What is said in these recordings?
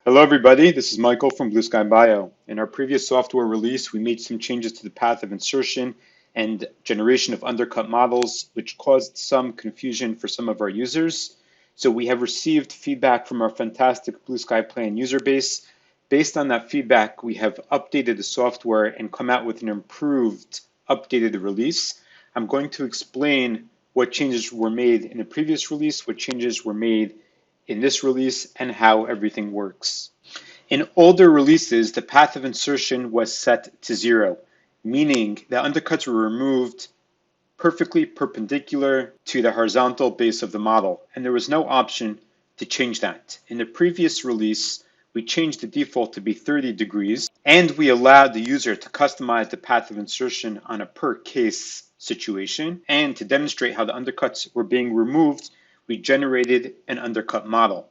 Hello everybody, this is Michael from Blue Sky Bio. In our previous software release, we made some changes to the path of insertion and generation of undercut models, which caused some confusion for some of our users. So we have received feedback from our fantastic Blue Sky Plan user base. Based on that feedback, we have updated the software and come out with an improved, updated release. I'm going to explain what changes were made in the previous release, what changes were made in this release, and how everything works. In older releases, the path of insertion was set to 0, meaning the undercuts were removed perfectly perpendicular to the horizontal base of the model, and there was no option to change that. In the previous release, we changed the default to be 30 degrees, and we allowed the user to customize the path of insertion on a per case situation. And to demonstrate how the undercuts were being removed, we generated an undercut model.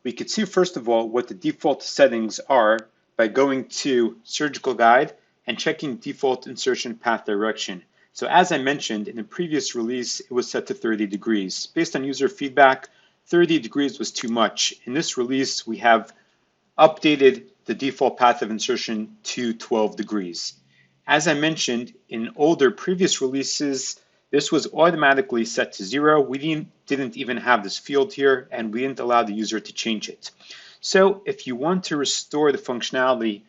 We could see first of all what the default settings are by going to Surgical Guide and checking Default Insertion Path Direction. So as I mentioned, in the previous release, it was set to 30 degrees. Based on user feedback, 30 degrees was too much. In this release, we have updated the default path of insertion to 12 degrees. As I mentioned, in older previous releases, this was automatically set to 0. We didn't even have this field here, and we didn't allow the user to change it. So if you want to restore the functionality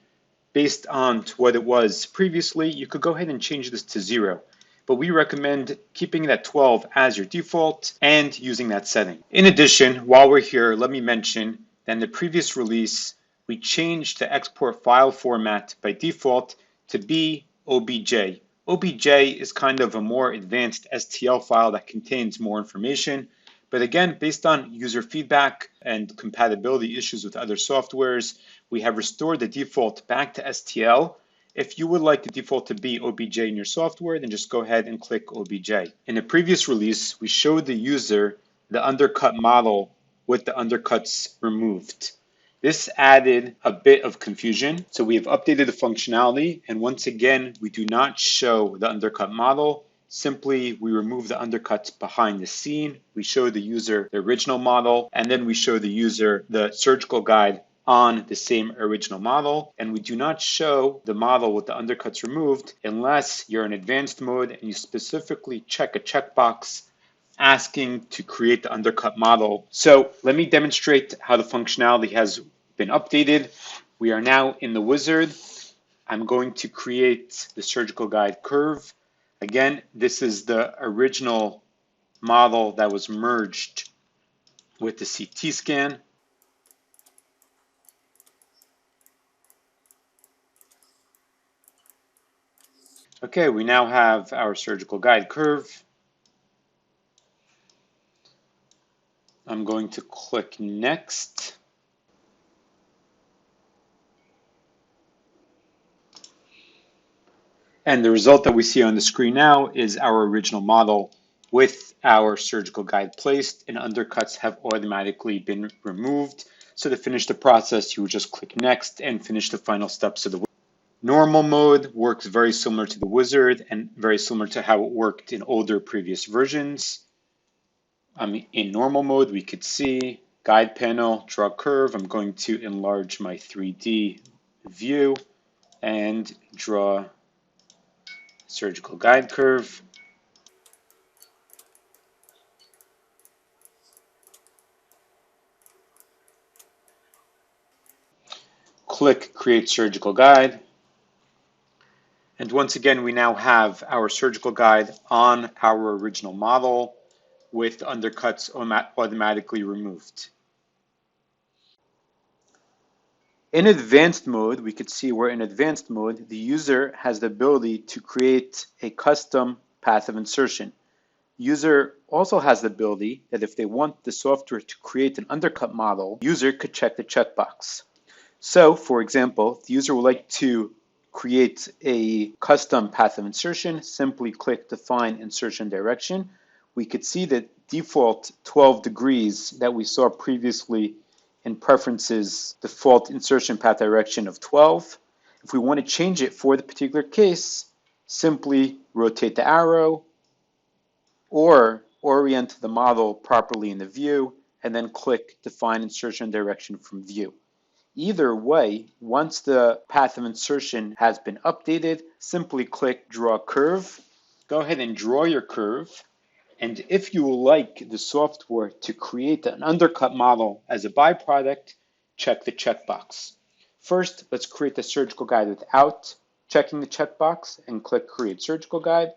based on what it was previously, you could go ahead and change this to 0. But we recommend keeping that 12 as your default and using that setting. In addition, while we're here, let me mention that in the previous release, we changed the export file format by default to be OBJ. OBJ is kind of a more advanced STL file that contains more information. But again, based on user feedback and compatibility issues with other softwares, we have restored the default back to STL. If you would like the default to be OBJ in your software, then just go ahead and click OBJ. In the previous release, we showed the user the undercut model with the undercuts removed. This added a bit of confusion, so we have updated the functionality, and once again, we do not show the undercut model. Simply, we remove the undercuts behind the scene. We show the user the original model, and then we show the user the surgical guide on the same original model, and we do not show the model with the undercuts removed unless you're in advanced mode and you specifically check a checkbox asking to create the undercut model. So let me demonstrate how the functionality has been updated. We are now in the wizard. I'm going to create the surgical guide curve. Again, this is the original model that was merged with the CT scan. Okay, we now have our surgical guide curve. I'm going to click next. And the result that we see on the screen now is our original model with our surgical guide placed, and undercuts have automatically been removed. So to finish the process, you would just click next and finish the final steps of the wizard. Normal mode works very similar to the wizard and very similar to how it worked in older previous versions. In normal mode, we could see guide panel, draw curve. I'm going to enlarge my 3D view and draw surgical guide curve. Click Create Surgical Guide. And once again, we now have our surgical guide on our original model with undercuts automatically removed. In advanced mode, we could see where in advanced mode, the user has the ability to create a custom path of insertion. User also has the ability that if they want the software to create an undercut model, user could check the checkbox. So, for example, if the user would like to create a custom path of insertion, simply click Define Insertion Direction. We could see that default 12 degrees that we saw previously in preferences, default insertion path direction of 12. If we want to change it for the particular case, simply rotate the arrow or orient the model properly in the view and then click Define Insertion Direction from View. Either way, once the path of insertion has been updated, simply click Draw Curve. Go ahead and draw your curve. And if you would like the software to create an undercut model as a byproduct, check the checkbox. First, let's create the surgical guide without checking the checkbox and click Create Surgical Guide.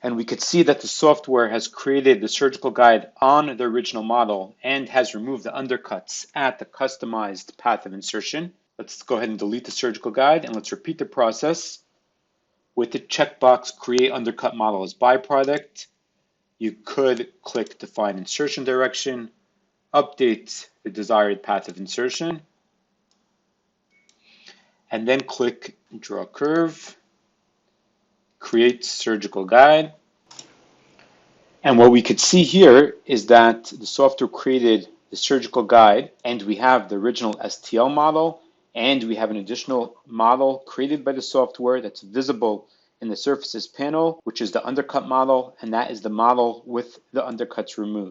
And we could see that the software has created the surgical guide on the original model and has removed the undercuts at the customized path of insertion. Let's go ahead and delete the surgical guide and let's repeat the process. With the checkbox Create Undercut Model as Byproduct, you could click Define Insertion Direction, update the desired path of insertion, and then click Draw Curve, Create Surgical Guide. And what we could see here is that the software created the surgical guide, and we have the original STL model, and we have an additional model created by the software that's visible in the surfaces panel, which is the undercut model, and that is the model with the undercuts removed.